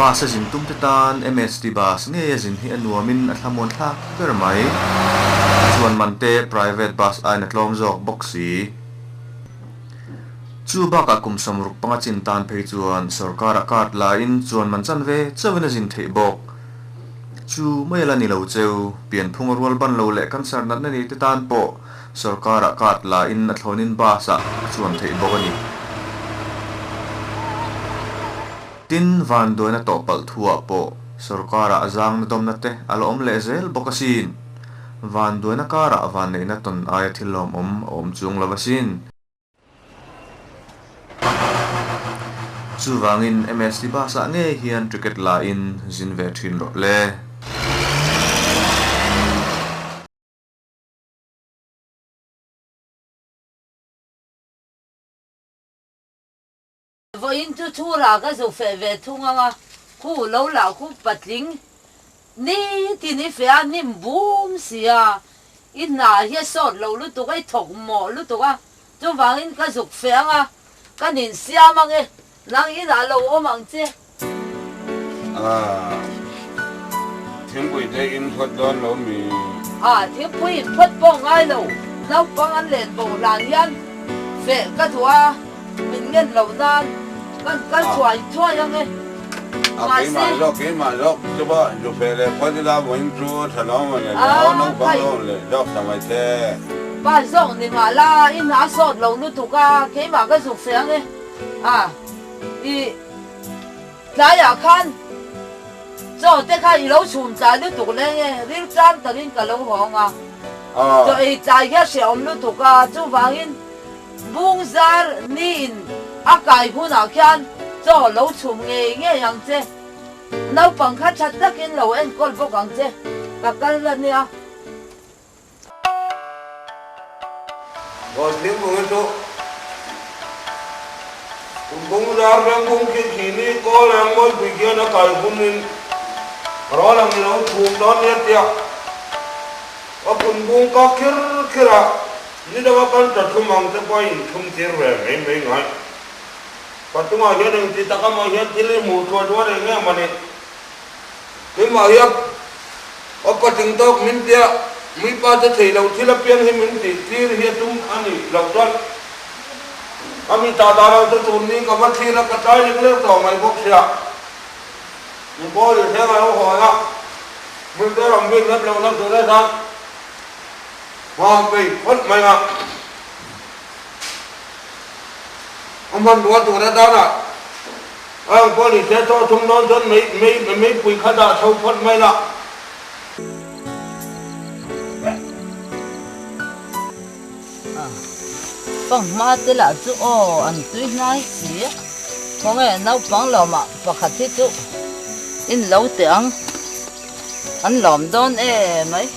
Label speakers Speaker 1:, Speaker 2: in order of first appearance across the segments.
Speaker 1: bus jin tum te tan MST bus nge jin hi anuamin athamon thak ber mai chuan mante private bus ai na tlom jok boxi chu baka kum samruk panga chin tan phei chuan sarkar akat la in chuan man chan ve chawina jin thei bok chu maila ni lo cheu pian phung rual ban lo le kan sar na ni te tan po sarkar akat la in athlonin basa chuan thei bok ani tin van doina topal thua po sarkara azang na dom na te alom le zel bokasin van doina kara van nei na ton aya thilom om chung lavasin chu wangin MST basa nge hian cricket la in zin ve thin ro le
Speaker 2: voi in tu thu la ka zo fe ve thu nga khu lo la khu patling ni ti ni fe an nim bum sia in na hi so lo lu tu kai thok mo lu tu ka tu wang in ka zuk fe nga ka nin sia ma nge lang in a lo o mang che
Speaker 3: thiên bụi đây in phật đón lo mi
Speaker 2: thiên bụi phật bông ngay lo nấu bông ăn lên bông làng yan fe ka thua mình nghe lâu nan kan chuai yang e
Speaker 3: cái mà rồi cho ba cho phải là phải là vẫn chú thằng nó mà nó bắn luônเลยดอกทำไมแท้
Speaker 2: บ้านส่งนี่มาละอินหาสดลงนู่นถูกอ่ะแค่มาก็สุกเสียงเลยอีหลายอย่างคันโจทย์ที่ข้าอีเราชุมใจนู่นถูกเลยไงริ้วจันตะลินกับลงหองจะไอ้ใจแค่เสียมนู่นถูกอ่ะจู่ฟังอินบุ้งซาร์นี่อาไก่ผู้หนักแค่โจเราชุมเงี้ยอย่างเจ้เราปังคัดชัดตะกินเราเอ็นก้นพวกกังเจ้กับกันละเนี่ย
Speaker 3: rồi tiếng của cái số cũng ra bên cũng kia chỉ đi có làm mỗi buổi kia nó cài cũng nên đó là người nó thuộc đó nhất tiệt và cũng có kia ra như đó con trật không mong tới quay không tiền về mấy ngày và chúng mà hiện đang thì ta có mà hiện thì lấy mù chua đây nghe mà này cái mà hiện ở cái trình độ mình tiệt mấy ba thế thì đầu tiên là biến hình mình thì hiện chúng anh ấy đầu tiên anh ta đâu tôi tụi mình có vấn đề là cái trái những lớp tàu mày bốc xịa mình có được thế mà không hỏi á mình tới làm việc lớp đầu năm từ đây sang mà bị mất mày à ông bạn đuổi tụi đó là anh có đi xe cho chúng nó dân mấy quỷ khát đã sâu phật mày là
Speaker 2: bằng ma thế là chú anh tuy ngay xí có nghe nấu bằng lò mà và khát thế chú in lâu tiếng anh làm đón mấy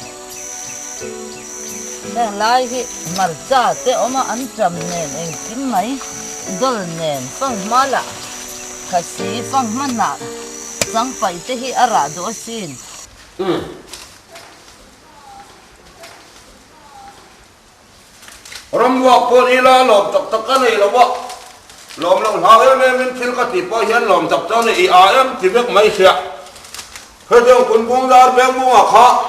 Speaker 2: đang lại cái mặt ra thế mà anh trầm nền anh kiếm mấy đôi nền bằng ma là khát xí bằng ma nạt chẳng phải thế hi ara đó xin
Speaker 3: râm vọc con ila lom chọc chọc cái này là vợ lom lom hàng em mình thiên cái tipo hiền lom chọc chọc này em thì biết mấy xe hơi theo cuốn cuốn ra bé mua khó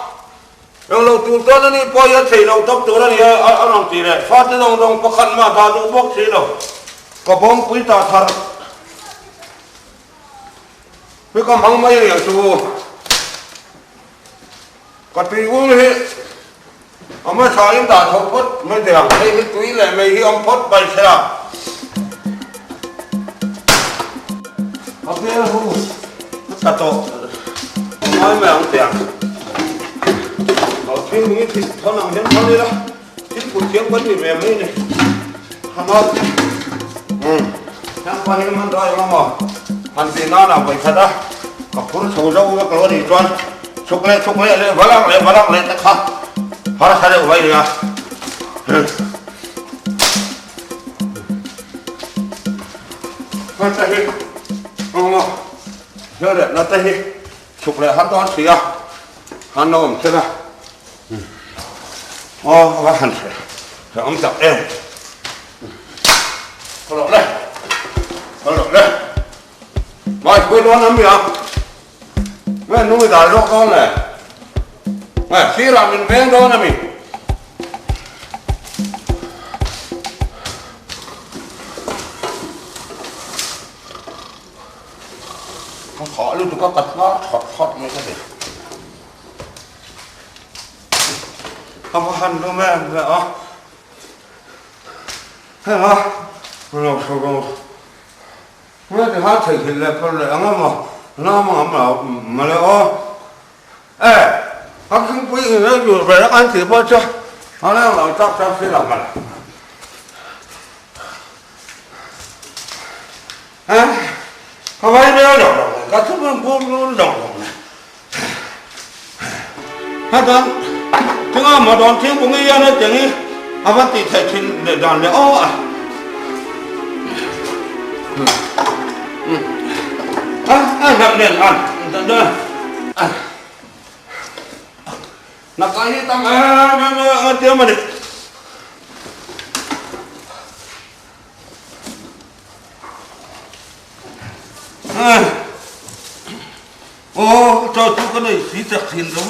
Speaker 3: em lâu tu tôn này po hiền thì lâu chọc chọc này anh làm gì này phát tới đông đông bắt khăn mà ta đủ bốc xí đâu có bông quý ta thar với có măng mấy này chú có tùy uống hết ông mới nói em đã thấu phốt mới được đây cái túi này mày hi ông phốt bay xe ok hú tất cả tổ nói mày ông tiền ở phía mình thì thằng nào đến thằng đi đó ít cuộc chiến vẫn bị về mấy này thằng nó thằng qua hiện mình rồi mà thằng gì nó là vậy thật đó có phun sầu dâu cái lối đi tròn chụp lên lên vả lăng lên tất cả 바로 사려고 봐야 되나? 맞다 해. 저래 나다 해. 축래 한도 한 시야. 한 놈 제가. 한 시. 저 엄청 에. 걸어래. 마이 보이는 놈이야. แม่นุ่ยตาโลกอนเลยแม่ซีรามินแมงโดนนะมิขอลูกก็กระทอดทอดไม่ก็ได้ทำหันดูแม่เลยอ่ะเฮ้ยอ่ะเราเมื่อที่หาถึงเลยพอเลยงั้นมาน้ามาเลยอ่ะเอ๊ะเขาขึ้นไปอยู่ไปแล้วกันถือพ่อจ้ะเอาแล้วเราจับสิเรามาฮะเขาไม่ได้หรอกก็ทุกคนพูดรู้หรอกนะถ้าตอนถึงเอามาตอนทิ้งพวกนี้ยังนะอย่างนี้เอาวันติดใส่ชิ้นเด็ดดอนเลยอ๋อนักเรียนอ่านเดินนักการที่ตั้งเดี๋ยวมาดิโอ้เจ้าทุกคนเลยสีสักสินรู้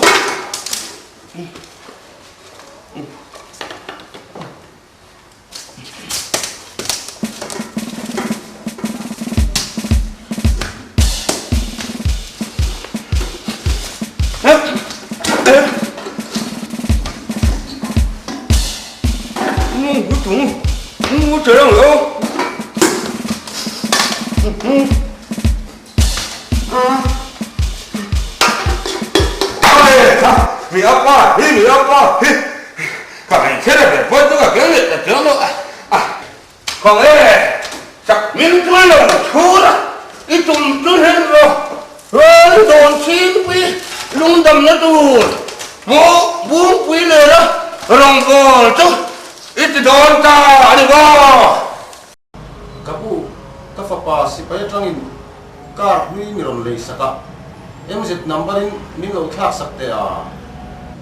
Speaker 3: 这样了米阿爸，米阿爸，刚才现在我这个病人这样了啊，刚才这民族人出了，一种真是说，从新规弄到那度，我不回来了，让我走。itu don ta ani go
Speaker 4: kapu ka fapa si pa tangin kar hui ni ron lei saka mz number in min lo thak sakte a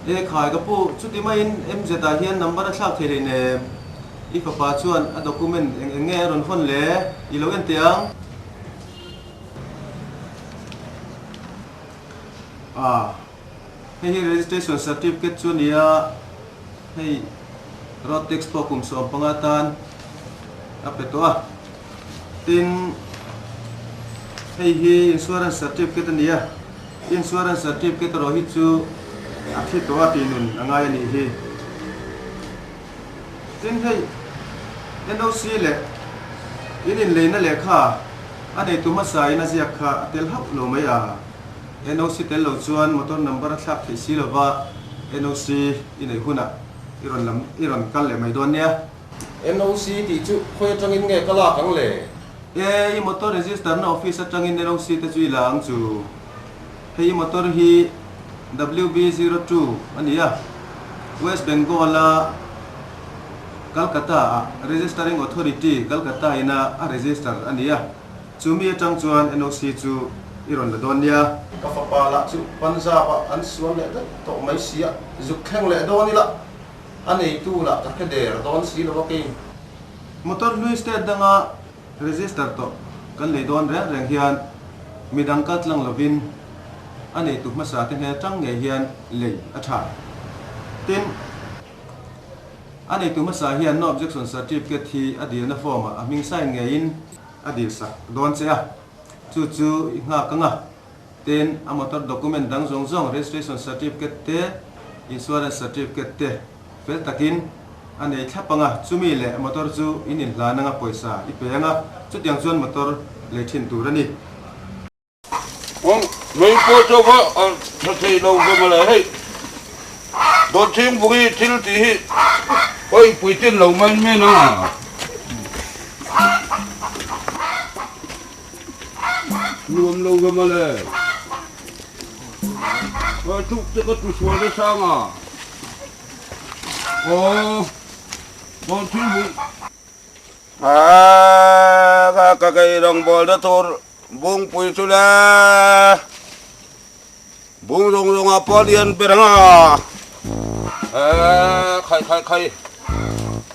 Speaker 4: le khai kapu chuti mai in mz da hian number a thak thele ne I fapa chuan a document nge ron phon le I lo en tiang hei registration certificate chuan ia hei Rotex po kung so pangatan apetoa tin hei insurance certificate niya insurance certificate ro hi chu athitoa tinun angai ni hi tin hei NOC le inin leina lekha ane tuma sai na sia kha tel hap lo mai a NOC tel lo chuan motor number thak thi silova NOC inai huna iron kal le mai don nia NOC ti chu khoi tangin nge kala kang le I motor register na office tangin NOC te chu ilang chu hei motor hi WB02 ania West Bengal Calcutta registering authority Calcutta ina a register ania chumi tang chuan NOC chu iron la don nia ka fa pa la chu Punjab an suan le to mai sia zukheng le don ni la ani tu la ka der don si lo ke motor lui state danga register to kan le don reng hian midang kat lang lovin ani tu ma sa te he tang nge hian le atha tin ani tu ma sa hian no objection certificate hi adi na form a ming sign nge in adi sa don che a chu chu nga kanga ten a motor document dang zong zong registration certificate te insurance certificate te fel takin ane thapanga chumi le motor chu inin la nanga poisa ipeanga chutyang chuan motor le thin turani
Speaker 3: mấy cô cho vợ thầy đâu mà lại hay đón chim bùi til tí ôi bùi tin lâu mấy mấy nào luôn lâu mà lại chúc cho có tụi xuôi nó sang à đón chim bùi cái đồng bò đó thôi bung pui sula bung dong apa dian peranga khai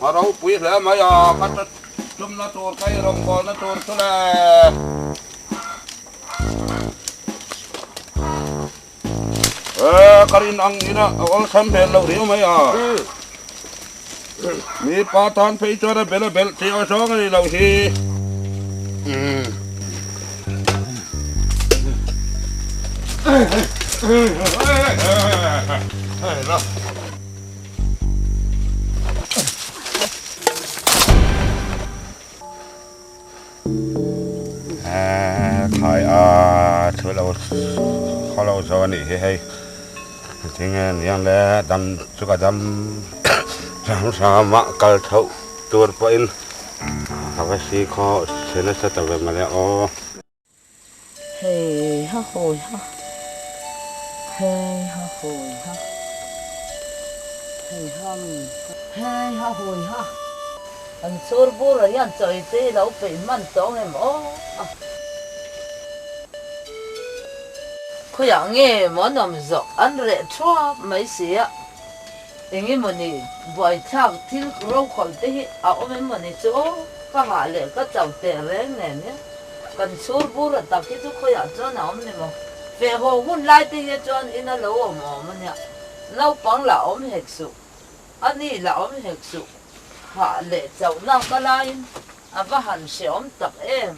Speaker 3: marau pui la maya kat chum na tor kai rong bol na tor sula karin ang ina all sam bel lo riu mai à mi pa tan phei cho ra bel bel ti o so ngai lo hi khai thôi lâu khó lâu rồi nè hay thì nghe nhang lẽ đâm cho cả đâm làm sao mà cả thâu tuột pin cái gì khó sẽ nó sẽ tập về mà lẽ ô
Speaker 2: hey ha hồi ha hey ha hồi ha hey ha hồi ha anh sốt bù rồi anh chơi tê lâu bị man tông em ô khối ăn nghe món nằm dọc ăn rẻ chua mấy xí á nghe mà nè vài thằng thiên rau khỏi tê ôm mà nè chỗ các hạ lệ các cháu tè rén này nhé cần sốt bù rồi tập cái chỗ khối ăn cho nó ôm nè mà về hồ hun lại tê cho anh nó lâu mà nè lâu bằng là ôm hết sụp anh đi là ôm hết sụp hạ lệ cháu nào cái lại và hẳn sẽ ôm tập em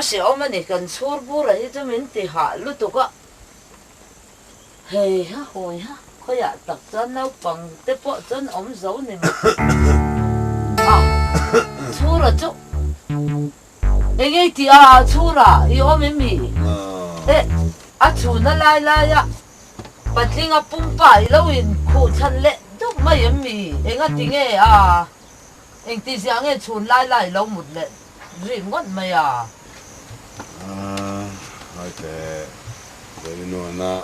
Speaker 2: sẽ ôm này cần sốt bù rồi cho mình thì hạ lúc tụi có hey ha hồi ha khối ăn tập cho lâu bằng tế bộ cho ôm dấu này chú rồi chú thì chú ra yêu ôm mì chú nó lại á bắt linh bung phải lâu in khu chân lệ đâu mà em mì tiếng anh tí sáng nghe chú lại lâu một lệ riêng ngon mày
Speaker 3: hai thế vậy nên là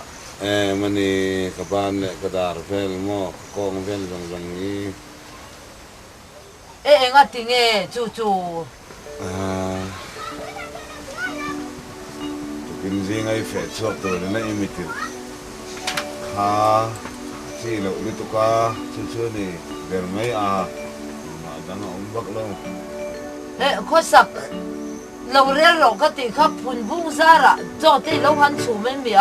Speaker 3: mani kapan cái dar phèn mo con phèn rong ni
Speaker 2: anh tiếng nghe chú
Speaker 3: kinh riêng ai phèn chọc tôi nên em biết ha chỉ là uli tu ka chú này để mấy mà đang ông bắt lâu
Speaker 2: khó sắc lâu rồi lâu cái tiếng khắp phun bung ra ra cho tới lâu hắn chủ mình bị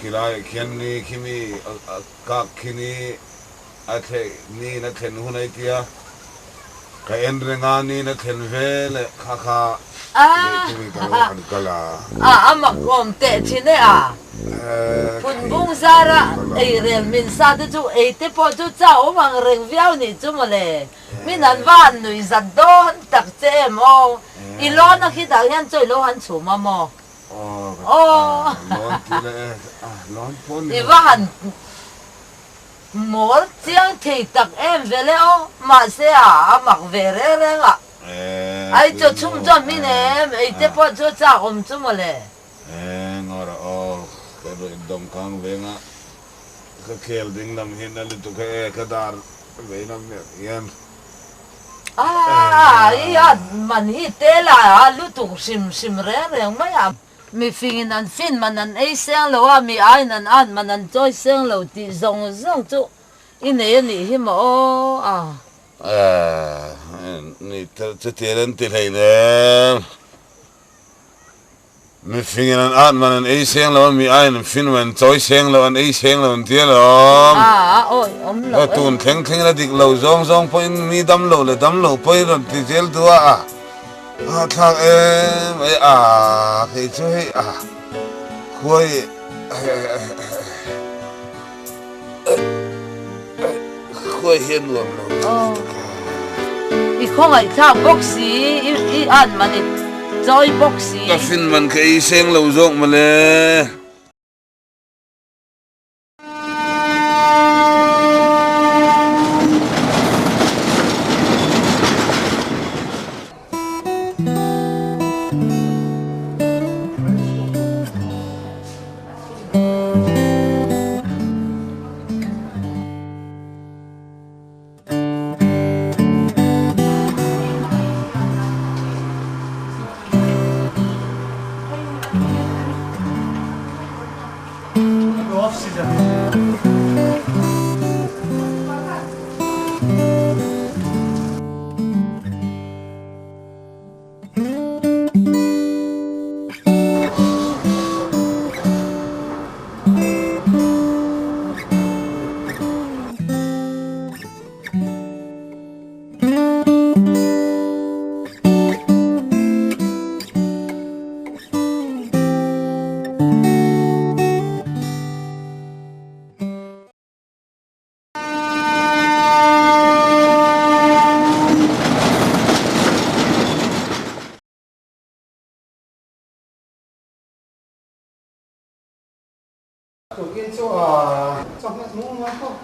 Speaker 3: khi lại khi mi các khi thế ni na then hu này tia cái em renga ni na then về lệ kha
Speaker 2: mà còn tệ thế này phun bung ra ra rồi mình sao đấy chú thế bao chú cháu mà rèn véo này chú mà lệ mình ăn van nuôi giặt đồ đặc chế mà lo nó khi nào hắn chơi lo hắn chủ mà thì van mỗi tiếng thì tặng em về leo mà sẽ mặc về đấy ai cho chúng cho mình em thế bao chú cháu ông chú mà lệ
Speaker 3: ngồi cái rồi đồng khang về ngã cái khéo đinh làm hiện là tụi cái dar về làm việc
Speaker 2: man hi te la lu tu sim re mai mi fingin an fin man an ei seng lo mi ai nan an man an choi seng lo ti zong chu ine ni hi mo
Speaker 3: ni te len te hei ne mi fingin an man an ei seng lo mi ai nan fin man choi seng lo an ei seng lo ti lo
Speaker 2: oi lo
Speaker 3: tun theng la dik lo zong point mi dam lo point ron ti gel tua thang em ấy thì chơi khui hiền luôn
Speaker 2: i không ai thang boxi i ăn mà đi chơi boxi
Speaker 3: cái phim mình cái sen lâu rộng mà nè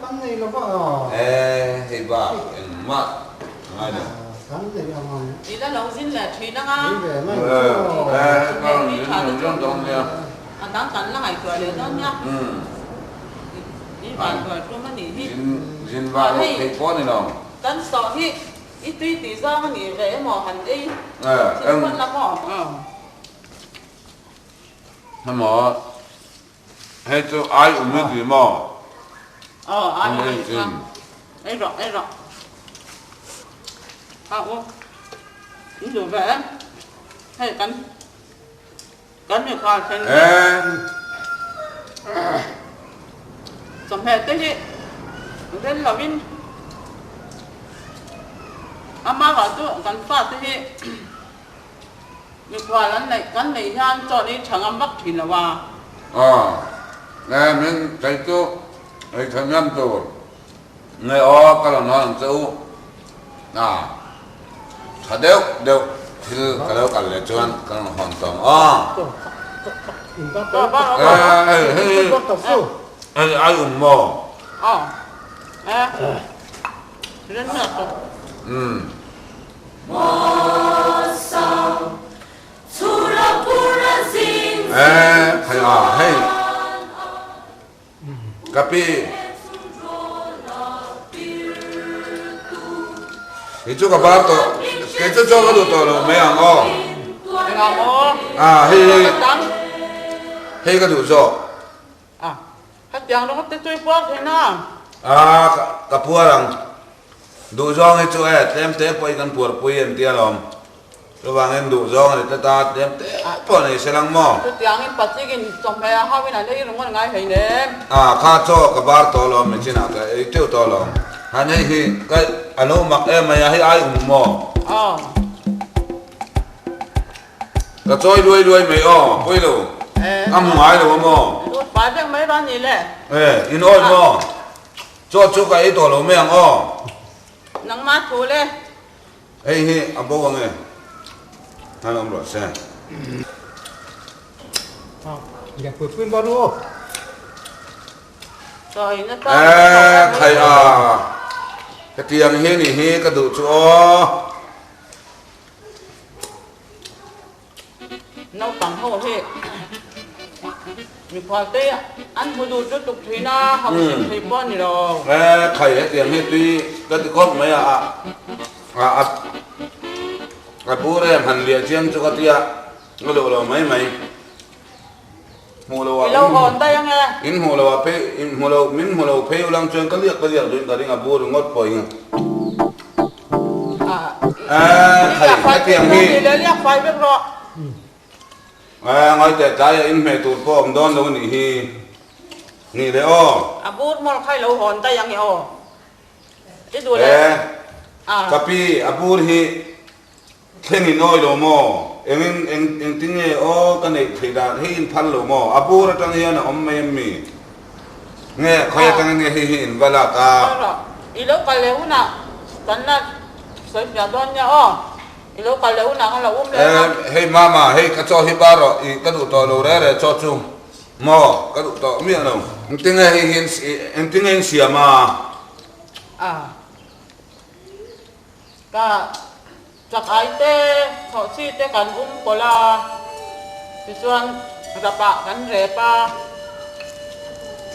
Speaker 5: Kan này nó có
Speaker 3: thì bà mất ngay được
Speaker 5: kan gì à mà
Speaker 2: đi ra lòng xin là thủy đó á
Speaker 5: đi về mà
Speaker 3: con những trong trong nha
Speaker 2: anh đang cắn là hải tuổi đấy đó nhá đi vào tuổi cho nó nghỉ đi
Speaker 3: xin vào thì có này nào
Speaker 2: cắn sọ thì ít tuy tí ra mà nghỉ về mỏ hẳn đi
Speaker 3: em
Speaker 2: vẫn là mỏ
Speaker 3: mà hay cho ai cũng biết gì mà
Speaker 2: ai rõ ô những điều vẽ hay cắn được coi xem sầm hè tới gì đến là vin ama bảo tôi cắn phát tới gì được qua lần này han cho đi chẳng âm bắc thì là vào
Speaker 3: nè mình thấy tôi thấy thằng em tôi người ở cái là nó làm sao thật đều thì cái đó cái là chuyện cái là hoàn toàn ai cũng mò
Speaker 2: đến nữa
Speaker 3: hay tapi itu kabar to kita coba dulu to mấy ang hey cái đủ rồi
Speaker 2: hát tiếng đó hát tôi bớt thế nào
Speaker 3: cái pua rằng đủ rồi cái chỗ ấy tem té quay cái pua quay em tia lom rồi vàng em đủ rồi thì ta tem té pua này sẽ lăng mò
Speaker 2: cái tiếng em bắt cái trong hè hai bên này đây nó ngon ngay hình đấy
Speaker 3: khá cho kabar to lom mình chỉ nào cái tiêu to lom anh ấy thì cái anh ông mặc em mà hay ai cũng mò cái trôi đuôi mày quay luôn ăn ngoài rồi mò
Speaker 2: phải biết mấy đó gì lẽ
Speaker 3: in oi mò cho chú cái tổ lỗ mèng
Speaker 2: nắng mát thôi lẽ
Speaker 3: hi anh bố nghe hai ông rồi xem
Speaker 5: giờ vừa quên bao nhiêu
Speaker 2: rồi nó to
Speaker 3: thầy cái tiếng hi này hi cái đủ chỗ
Speaker 2: nấu tắm hồ thì mình phải tê ăn mua đồ cho tục thủy na học sinh thầy bọn gì đâu
Speaker 3: thầy cái tiếng hi tuy cái con mấy bố em hành liệt chiên cho cái tia cái đồ là mấy hồ lô
Speaker 2: lâu hòn đây nghe
Speaker 3: in hồ lô pe in hồ lô min hồ lô pe ulang chuyên cái liệt rồi cái tiếng bố ngót bồi thầy cái tiếng hi
Speaker 2: liệt phải biết rõ
Speaker 3: ngay tại trái in mẹ tụt po ông đón đâu nỉ nỉ đấy
Speaker 2: bút mà khai lâu hòn tay yang hiểu cái đùa đấy
Speaker 3: tapi abur hi khengi noi lo mo eng tinge cái này thì đã hi in phan lo mo abur tang hian om me mi nghe khoe tang nghe hi in wala ka
Speaker 2: ilo kaleu na tanna soi pya don nya ilo kaleu na hala le
Speaker 3: hey mama hey ka cho hi baro I ka du to lo re cho chung mo ka du to mi no tinge hi in tinge siama
Speaker 2: cả chắc ai tê họ chi tê cắn có là thì chuan gặp bạn cắn rệp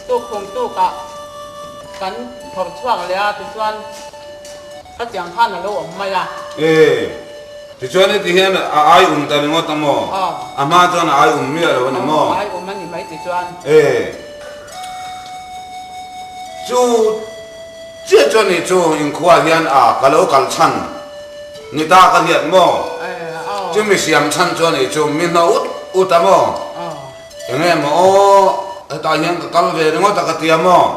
Speaker 2: tu cùng tu cả cắn thọt choàng lẽ thì chuan các tiếng khan là lâu mày là
Speaker 3: thì chuan thì hiện ai ta ngó tamo ama chuan ai mi rồi nè mo
Speaker 2: ai mình mấy thì chuan
Speaker 3: chú chưa cho ni chú in khoa hiền cả lâu cả chăn người ta cái hiện mo chứ mình xem chăn cho ni chú mình nó út ta mo anh em mo ta hiền cái về nó ta cái tiệm mo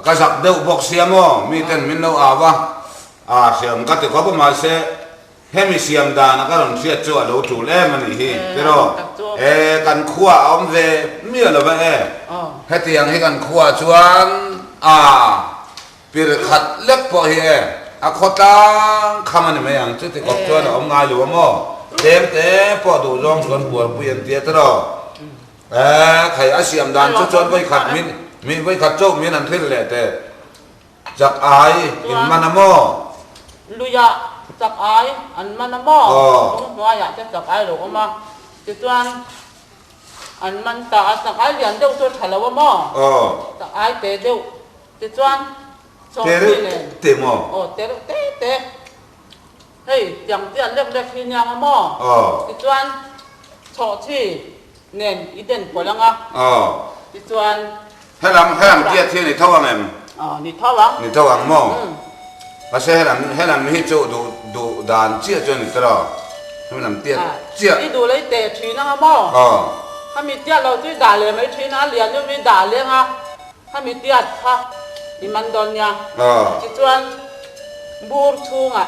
Speaker 3: cái giặc đâu bọc xem mo mình tên mình đâu xem cái thì có mà sẽ hem mình xem đàn nó cái đồng xe cho đâu chủ lẽ mà nỉ thế rồi cần khoa ông về miệng là vậy hết tiền hay cần khoa chuan bir khat lek po hi khota khamani me yang chuti kop chuan om ngai lu mo tem te po du jong chuan buar puyen tia tro khai asiam dan chu chuan vai khat min vai khat chok min an thil le te จากไอ้อินมันนะโม
Speaker 2: ลุยะจักไออันมันนะหม้อหัวอยากจะจักไอหรือว่ามาจิตวันอันมันตาจักไอเหรียญเดียวจนขันแล้วว่าหม้อจักไอเตะเดียวจิตวันสองที่เลย
Speaker 3: เตะหมอ
Speaker 2: โอ้เตะเฮ้ยอย่างที่อันเล็กๆที่ยังหม้อจิตวันชอที่เน้นอีเด่นปวดแล้วอ่ะจิตวัน
Speaker 3: ให้ลำเจี๊ยที่นี่เท่าไหร่
Speaker 2: นี่เท่าวัง
Speaker 3: นี่เท่าหวังหม้อภาษาให้ลำนี่โจดูด่านเจี๊ยจนนี่ตลอดให้ลำเตี้ยเจี๊ย
Speaker 2: ที่ดูเลยเตะทีนั่งหม้อถ้ามีเตี้ยเราที่ด่าเลยไม่ทีนะเหรียญยังไม่ด่าเลี้ยงอ่ะถ้ามีเตี้ยค่ะมีมันโดนยังจิตวันบูรทุ่งอ่ะ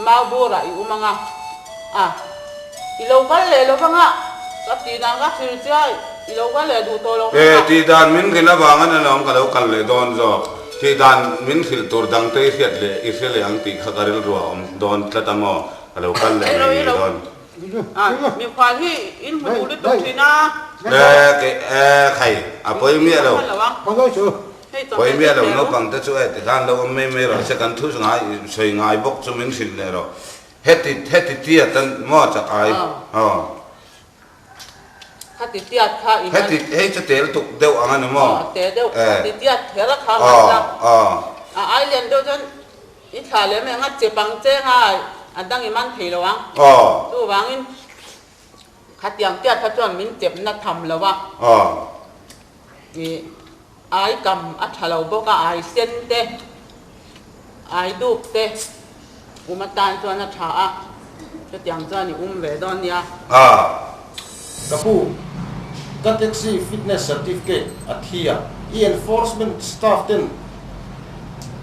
Speaker 2: มาบูรอ่ะอยู่มั้งอ่ะอีเราก็เลยเราบ้างอ่ะกับตีนังก็คือเจ้าอีเราก็เลยดูตัวเรา
Speaker 3: ตีด่านมิ้นขึ้นแล้วบางอันนั้นเราก็เรากันเลยโดนจ้ะที่ด่านมิ้นขึ้นตัวดังเตยเสียเลยอิสราเอลอังตีขัดกันรัวโดนตะตะมอเรากันเลยโดน
Speaker 2: มีความที่อินหูดูตัวทีนะ
Speaker 3: ใครพอยเมียเราพอยเมียเราเราฟังแต่ช่วยแต่การเราไม่เราสักการทุสง่ายสวยง่ายบกสมิงสิเลยเราเฮ็ดติเตี้ยตั้งมอจากไอ้
Speaker 2: ถ้าติเตี้ยถ้าอีก
Speaker 3: เฮ็ดจะเตะตุกเดียวอันนั้นมอ
Speaker 2: เตะเดียวติเตี้ยเทระคำมันจะไอ้เรียนเดียวจนอีขาเลยแม่งั้นเจ็บปังเจ้ง่ายอันตั้งอีมันผีระวังดูวังอินขัดอย่างเตี้ยถ้าจนมินเจ็บนักทำแล้ววะนี่ไอ้กำอัฐเราบอกว่าไอ้เส้นเตะไอ้ดูเตะอุมาตานตัวนักช้าจะอย่างเจ้านี่เวดอนเนี่ย
Speaker 4: กระปูกัตเท็กซี่ฟิตเนสเซอร์ติฟิเคตอัฐิยาenforcement staff เต็น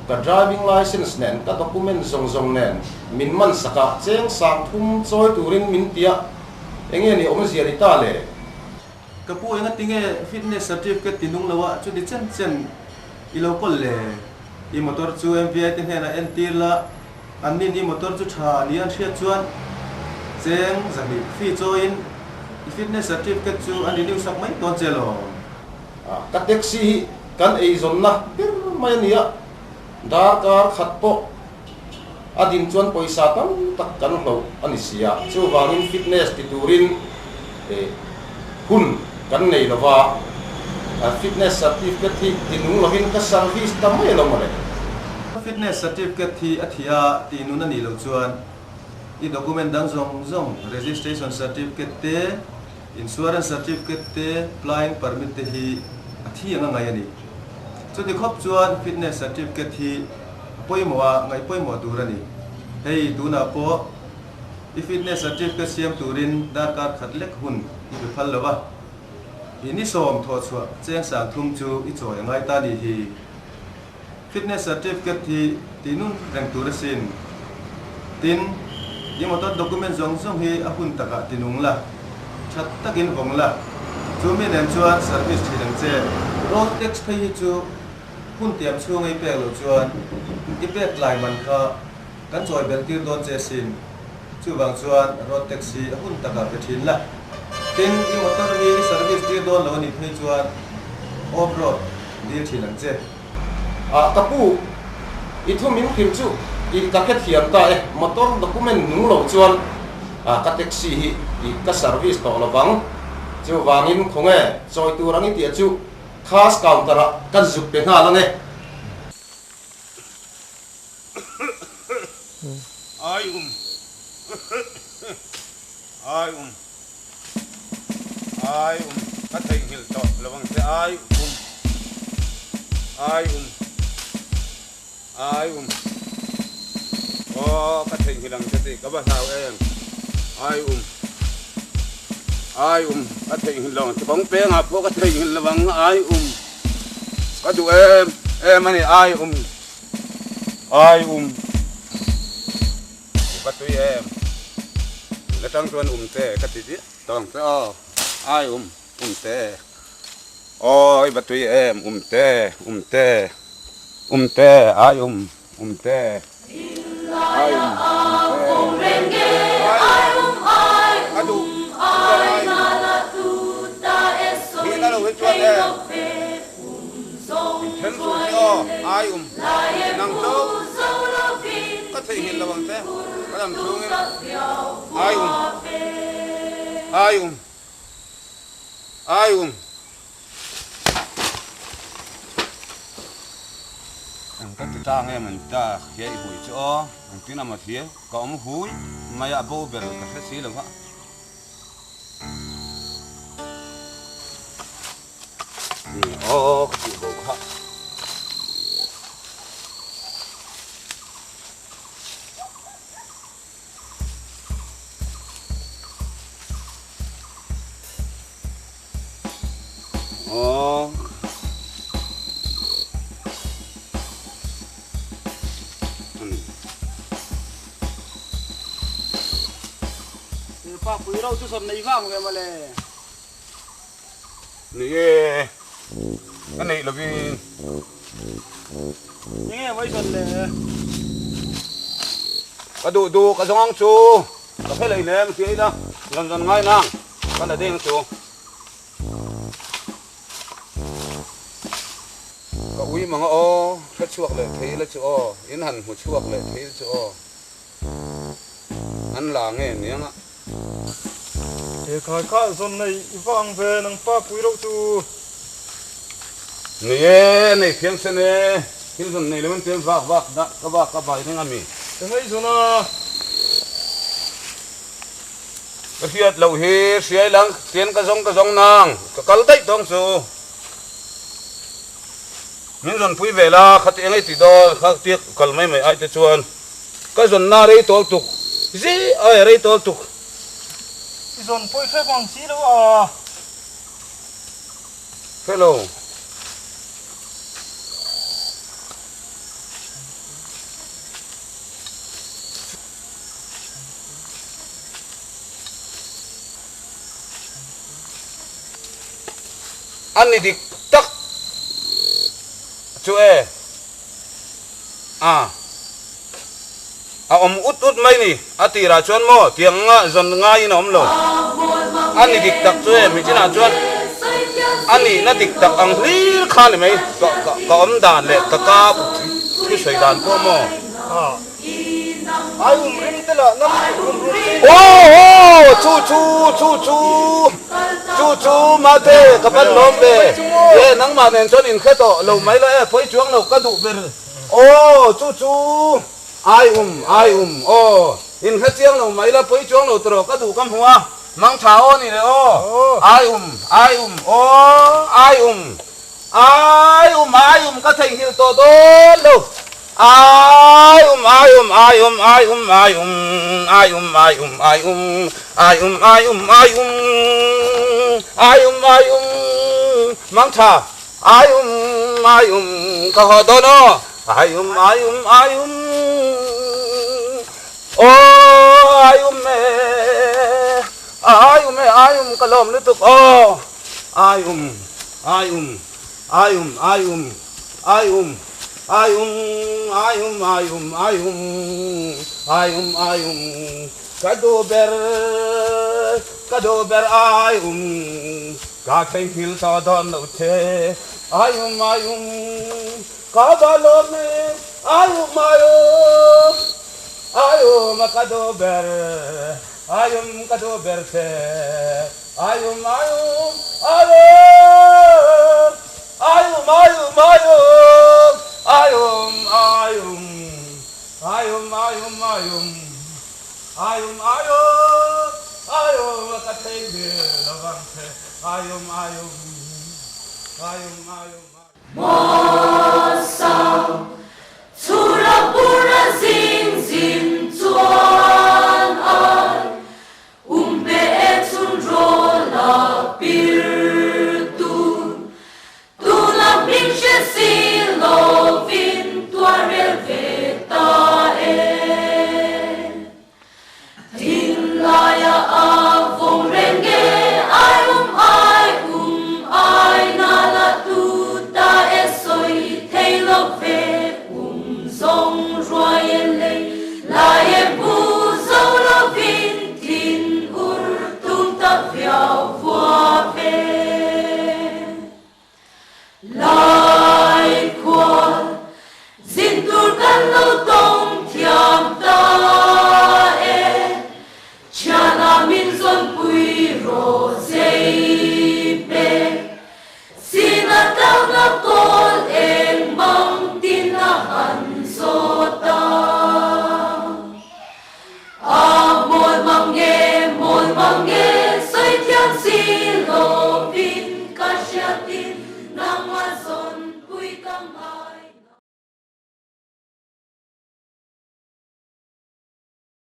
Speaker 4: กับ driving license เนี่ยกับ document ทรงเนี่ยมินมันสักเจ้งสังทุ่มซอยตูรินมินเตียเองนี่อมเสียริตาเลยกระปูยังติงfitness certificate ตินุ่งแล้วว่าจุดที่เช่นอีโลก็เลยอีมอเตอร์จู MVI ที่เนี่ยนะ NT ละอันนี้อีมอเตอร์จูชาเลียนเชียจวนเจ้งสักนิดฟีโจอินfitness certificate จูอันนี้นิวสักไหมตอนเจลกับแท็กซี่กันไอ้ส่วนนะเป็นไม่เนี่ยดาร์การขัดโปอดินชวนปอยสาตันตักกันเราอันนี้เสียชูวางินฟิตเนสติดูรินหุ่นกันในละว่าฟิตเนสเซอร์ติฟิเคทที่ตินุ่งเราเห็นก็สังฟิสทำไมเราไม่ได้ฟิตเนสเซอร์ติฟิเคทที่อัธยาตินุ่งนั่นนี่เราชวนอีด็อกิเมนต์ดังซง registration certificate เต insurance certificate เต flying permit เตที่อัธยาง่ายนี่จุดที่ครบชวน fitness certificate ที่ป่วยมัวไงป่วยมัวดูรันี่เฮ้ยดูน่ะพออี fitness certificate เสียมตูรินดาร์การขัดเล็กหุ่นอีเป็นพันแล้ววะอีนี่ส่งทอดชัวเจ้งสั่งทุ่มจูอีจ่อยง่ายตาดีฮี fitness certificate ที่ตีนุ่นแรงตูรสินตินยิ่งมาตัด document ส่งให้อาหุ่นตะกะตินุ่งละชัดตะกินวงละจูมีเน้นชวน service ที่ดังเจroad tax ให้จูหุ่นเตรียมช่วงไอ้เป๊กหรือชวนไอ้เป๊กหลายมันก็กันจ่อยเบลตีโดนเจสินจูบางชวน road taxi อาหุ่นตะกะไปทิ้งละตินยิ่งมาตัดมี service ที่โดนแล้วนี่ให้ชวน off road ดีที่ดังเจตะปูอีทุ่มมิ้งพิมจูอีตะเก็ตเขียนตามาต้นด็อกิเมนต์นุ่งเหล่าชวนกับแท็กซี่อีกับเซอร์วิสต่อระวังจูวางินคงซอยตัวรังอินเดียจูคาสกาวน์ตระกันจุดเป็นห้าลัง
Speaker 3: ไอ้ก็ทิ้งหิลต่อระวังเสียไอ้โอ้ก็ทิ้งหิลังเสียก็บ้าสาวเองไอ้ก็ทิ้งหิลังที่ผมเป็นพวกก็ทิ้งหิลระวังไอ้ก็ดูมันนี่ไอ้ก็ตัวแล้วตั้งตัวเตะก็ติดต้องเตะไอ้เตะโอ้ยบัดตัวเตะเตะไอ้เตะไอ้ดูที่นั่นเราเห็นชวนเทนโซ su cho ai nang cho có thể hiện là bằng thế có làm xuống ai các trang em mình ta khi hủy cho tiếng nào mà thế có ông húi mày à bố về cái thế xí là vậy cái gì đó
Speaker 4: pa pui rau chu som nei vang ve male
Speaker 3: ni cái này là vì
Speaker 4: nghe với son le
Speaker 3: cái đồ cái giống chú cái phải lấy nè cái đó dần ngay nè cái là đen chú cái uy mà ngõ cái chuột lại thấy là chú yên hẳn một chuột lại thấy chú ăn là nghe nhé
Speaker 4: thì khai khá son nei vang ve nang pa pui rau chu
Speaker 3: này phiền sen này phiền sen này lên tiền vác đã các bài thế ngami
Speaker 4: cái mấy son à
Speaker 3: cái phiền lâu hi xíu lăng tiền cái giống nàng cái cál tây tông su những dân pui về là khát tiếng ấy thì đó khát tiếc cál mấy ai tới chuan cái dân na đấy tổ tục gì ai đấy tổ tục
Speaker 4: son pui phép quang xí đâu à
Speaker 3: hello anh đi tắc chú ông út mấy nè tì ra chuan mò tiếng dần ngay nó ông lò anh đi tắc chú mình chỉ là chuan anh đi nó đi tắc ang lý khăn này mấy có ông đàn lệ cả cái sợi đàn của mò
Speaker 4: ai rim te la nam
Speaker 3: chú mà thế các bạn nói về ye nắng mà nên cho nên khét to lâu mấy lại phơi chuông lâu cá đủ về chú ai in khét chiang lâu mấy là phơi chuông lâu tro cá đủ cam hoa mang tháo này đấy ai cá thành hiệu to lâu mang thả cả họ đó nó mẹ cả lom liên tục Kado ber ka theng hil sa don lo the ka ba lo me kado ber the ayum